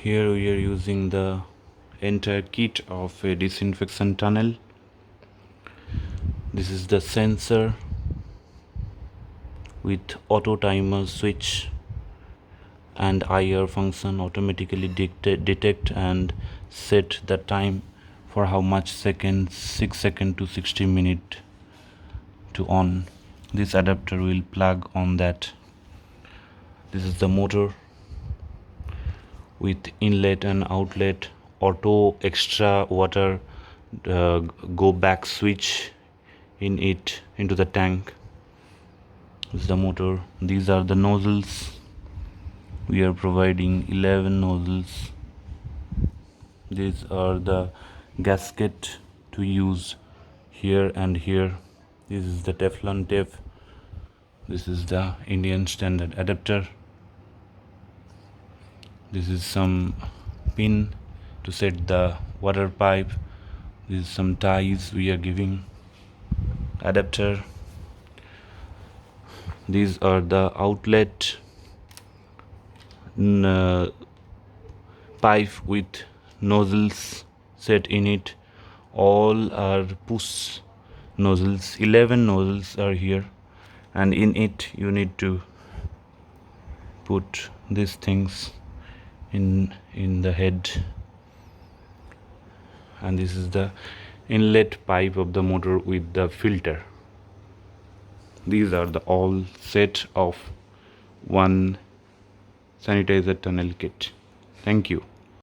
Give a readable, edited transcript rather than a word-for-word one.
Here we are using the entire kit of a disinfection tunnel. This is the sensor with auto timer switch and IR function, automatically detect and set the time for how much seconds, 6 seconds to 60 minutes to on. This adapter will plug on that. This is the motor with inlet and outlet, auto extra water go back switch in it into the tank. This is the motor. These are the nozzles. We are providing 11 nozzles. These are the gasket to use here and here. This is the Teflon tape. This is the Indian standard adapter. This is some pin to set the water pipe. This is some ties we are giving. Adapter. These are the outlet pipe with nozzles set in it. All are push nozzles. 11 nozzles are here, and in it you need to put these things in the head. And this is the inlet pipe of the motor with the filter. These are the all set of one sanitizer tunnel kit. Thank you.